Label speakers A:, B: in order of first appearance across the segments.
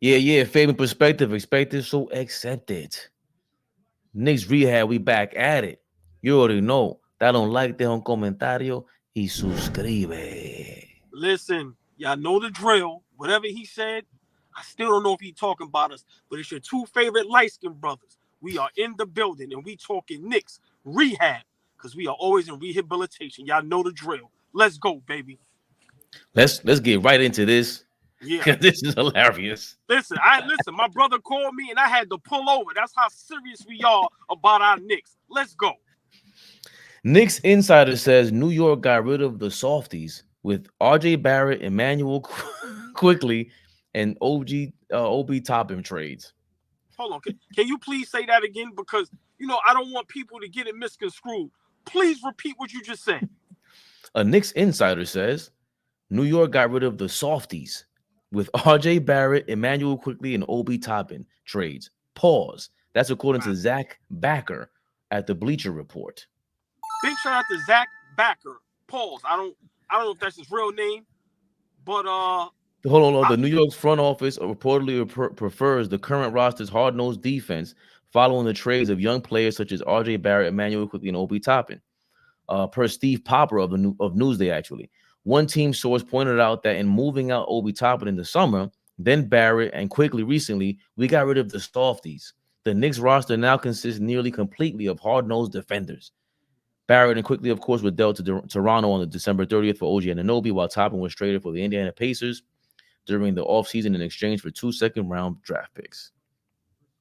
A: Yeah. Fabian perspective, expected, so accepted. Knicks rehab, we back at it. You already know. That don't like, deja un comentario y suscribe.
B: Listen, y'all know the drill. Whatever he said, I still don't know if he talking about us, but it's your two favorite light skinned brothers. We are in the building and we talking Knicks rehab because we are always in rehabilitation. Y'all know the drill. Let's go, baby.
A: Let's get right into this
B: Yeah.
A: because this is hilarious.
B: Listen. My brother called me and I had to pull over. That's how serious we are about our Knicks. Let's go.
A: Knicks insider says New York got rid of the Softies with RJ Barrett, Immanuel Quickley, and OB Toppin trades.
B: Hold on. Can you please say that again? Because I don't want people to get it misconstrued. Please repeat what you just said.
A: A Knicks insider says New York got rid of the Softies with RJ Barrett, Immanuel Quickley, and OB Toppin trades. Pause. That's according to Zach Backer at the Bleacher Report.
B: Big shout out to Zach Backer. Pause. I don't know if that's his real name, but
A: Hold on. The New York's front office reportedly prefers the current roster's hard-nosed defense following the trades of young players such as RJ Barrett, Immanuel Quickley, and OB Toppin. Per Steve Popper of Newsday, actually. One team source pointed out that in moving out Obi Toppin in the summer, then Barrett and Quickley recently, we got rid of the Softies. The Knicks roster now consists nearly completely of hard-nosed defenders. Barrett and Quickley, of course, were dealt to Toronto on the December 30th for OG Anunoby, while Toppin was traded for the Indiana Pacers during the offseason in exchange for 2 second-round draft picks.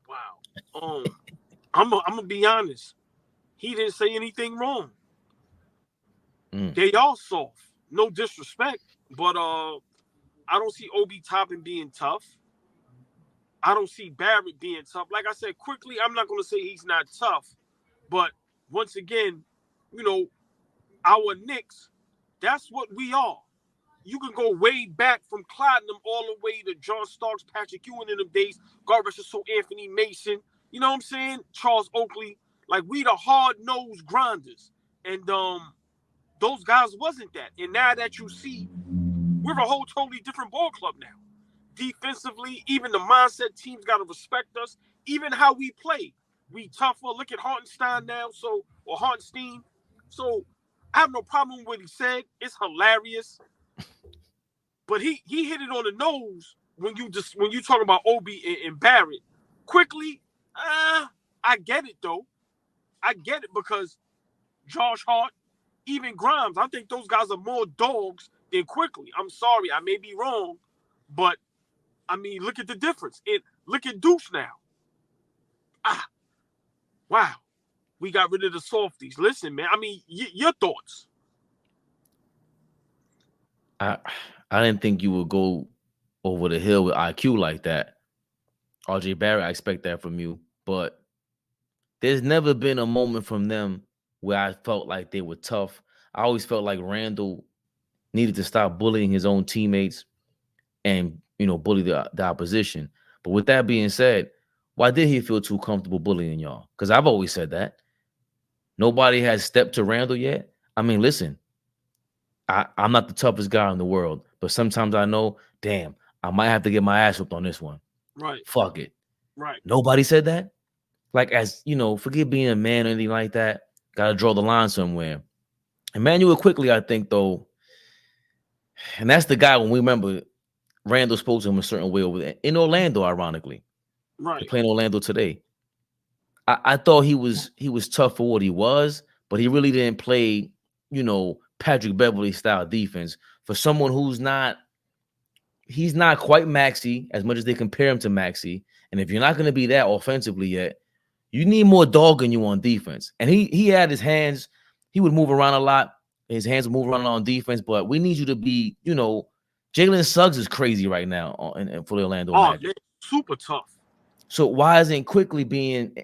B: Wow. I'm gonna be honest. He didn't say anything wrong. They all soft. No disrespect, but I don't see Obi Toppin being tough. I don't see Barrett being tough. Like I said, Quickley, I'm not going to say he's not tough, but once again, our Knicks, that's what we are. You can go way back from Clottnum all the way to John Starks, Patrick Ewing in them days, God rest his soul, Anthony Mason, you know what I'm saying? Charles Oakley. Like, we the hard-nosed grinders. And those guys wasn't that. And now that you see, we're a whole totally different ball club now. Defensively, even the mindset teams got to respect us. Even how we play. We tougher. Look at Hartenstein now, or Hartenstein. So I have no problem with what he said. It's hilarious. But he hit it on the nose when you talk about Obi and Barrett. Quickly, I get it though. I get it because Josh Hart, even Grimes, I think those guys are more dogs than Quickley. I'm sorry, I may be wrong, but I mean, look at the difference. Look at Deuce now. Wow. We got rid of the Softies. Listen, man, I mean, your thoughts.
A: I didn't think you would go over the hill with IQ like that. RJ Barrett, I expect that from you. But there's never been a moment from them where I felt like they were tough. I always felt like Randall needed to stop bullying his own teammates and, bully the opposition. But with that being said, why did he feel too comfortable bullying y'all? Because I've always said that. Nobody has stepped to Randall yet. I mean, listen, I'm not the toughest guy in the world, but sometimes I know, damn, I might have to get my ass whooped on this one.
B: Right.
A: Fuck it.
B: Right.
A: Nobody said that. Like, as forget being a man or anything like that. Got to draw the line somewhere. Immanuel Quickley, I think, though, and that's the guy when we remember Randall spoke to him a certain way over there in Orlando, ironically.
B: Right.
A: They're playing Orlando today. I thought he was tough for what he was, but he really didn't play, Patrick Beverley style defense for someone he's not quite Maxey as much as they compare him to Maxey. And if you're not going to be that offensively yet, you need more dog in you on defense. And he had his hands, he would move around a lot. His hands would move around on defense, but we need you to be, Jalen Suggs is crazy right now for the Orlando Magic.
B: Man, super tough.
A: So why isn't Quickley being,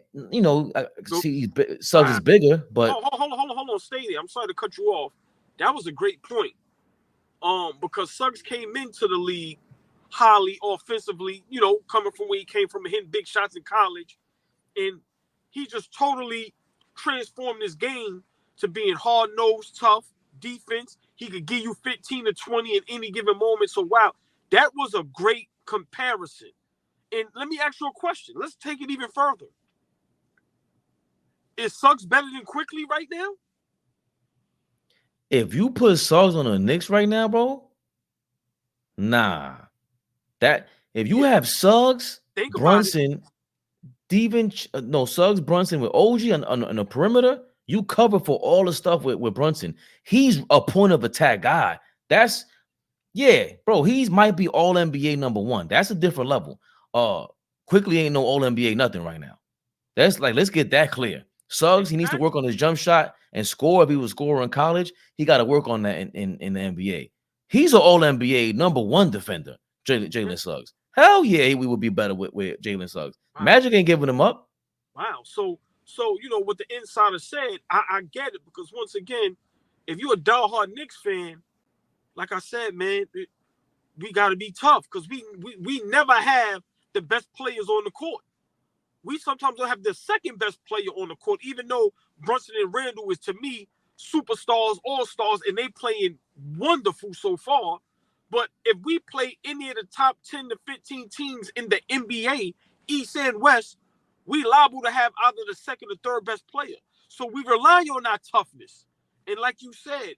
A: see Suggs is bigger, but
B: hold on, stay there. I'm sorry to cut you off. That was a great point. Because Suggs came into the league highly offensively, coming from where he came from, hitting big shots in college, and he just totally transformed his game to being hard-nosed, tough defense. He could give you 15 to 20 at any given moment. So wow, that was a great comparison. And let me ask you a question. Let's take it even further. Is Suggs better than Quickley right now?
A: If you put Suggs on the Knicks right now, bro, nah. That if you have Suggs, Brunson, Suggs, Brunson with OG on the perimeter, you cover for all the stuff with Brunson. He's a point of attack guy. That's bro. He's might be all NBA #1. That's a different level. Quickley ain't no all NBA nothing right now. That's like, let's get that clear. Suggs, he needs to work on his jump shot and score. If he was scorer in college, he got to work on that in the NBA. He's an all NBA #1 defender, Jalen Suggs. Hell yeah, we would be better with Jalen Suggs. Wow. Magic ain't giving him up.
B: Wow. So you know what the insider said, I get it, because once again, if you're a diehard Knicks fan, like I said, man, we got to be tough, because we never have the best players on the court. We sometimes don't have the second best player on the court, even though Brunson and Randall is, to me, superstars, all-stars, and they playing wonderful so far. But if we play any of the top 10 to 15 teams in the NBA, East and West, we liable to have either the second or third best player. So we rely on our toughness. And like you said,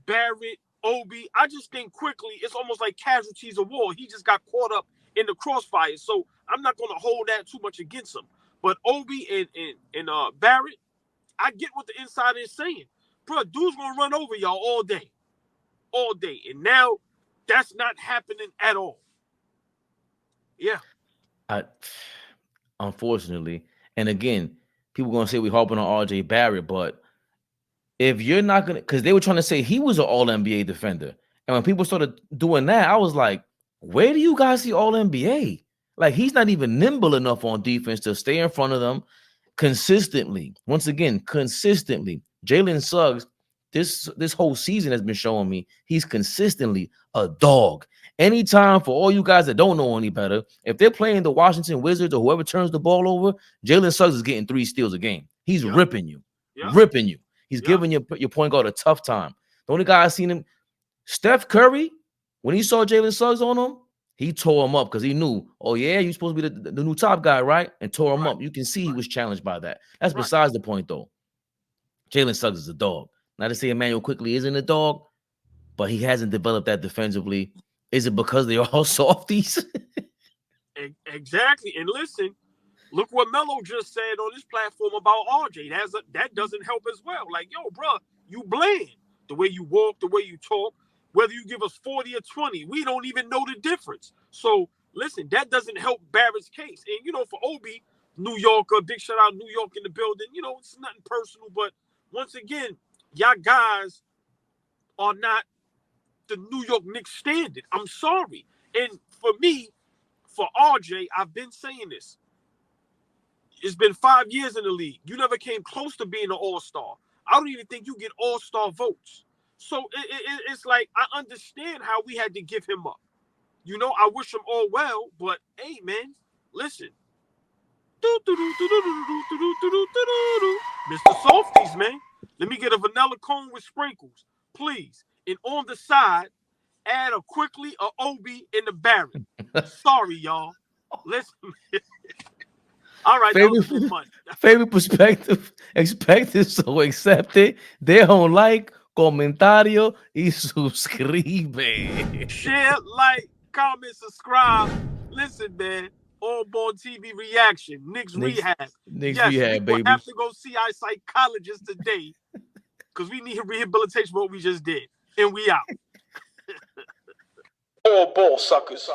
B: Barrett, Obi, I just think Quickley, it's almost like casualties of war. He just got caught up in the crossfire. So I'm not going to hold that too much against him. But Obi and Barrett, I get what the insider is saying. Bro, dude's going to run over y'all all day. All day. And now that's not happening at all. Yeah.
A: Unfortunately. And again, people going to say we harping on RJ Barrett, but if you're not going to, because they were trying to say he was an all-NBA defender. And when people started doing that, I was like, where do you guys see all-NBA? Like, he's not even nimble enough on defense to stay in front of them consistently. Once again, consistently. Jalen Suggs, this whole season has been showing me he's consistently a dog. Anytime, for all you guys that don't know any better, if they're playing the Washington Wizards or whoever turns the ball over, Jalen Suggs is getting 3 steals a game. He's ripping you. Ripping you. He's giving your point guard a tough time. The only guy I seen him, Steph Curry, when he saw Jalen Suggs on him, he tore him up because he knew, oh, yeah, you're supposed to be the new top guy, right? And tore him up. You can see he was challenged by that. That's besides the point, though. Jalen Suggs is a dog. Not to say Immanuel Quickley isn't a dog, but he hasn't developed that defensively. Is it because they're all softies?
B: Exactly. And listen, look what Melo just said on his platform about RJ. That doesn't help as well. Like, yo, bro, you bland. The way you walk, the way you talk, whether you give us 40 or 20, we don't even know the difference. So, listen, that doesn't help Barrett's case. And, you know, for Obi, New Yorker, big shout out New York in the building. You know, it's nothing personal. But once again, y'all guys are not the New York Knicks standard. I'm sorry. And for me, for RJ, I've been saying this. It's been 5 years in the league. You never came close to being an all-star. I don't even think you get all-star votes. So it's like, I understand how we had to give him up. You know, I wish him all well, but hey, man, listen. Mr. Softies, man. Let me get a vanilla cone with sprinkles, please. And on the side, add a Quickley, a Obi, and a Barrett. Sorry, y'all. Listen. All right,
A: Fabian perspective, expect it, so accept it. They don't like, comentario y suscribe.
B: Share, like, comment, subscribe. Listen, man. AllBall TV reaction. Knicks Rehab.
A: Yes, Rehab, baby.
B: We have to go see our psychologist today because we need rehabilitation for what we just did. And we out. AllBall suckers.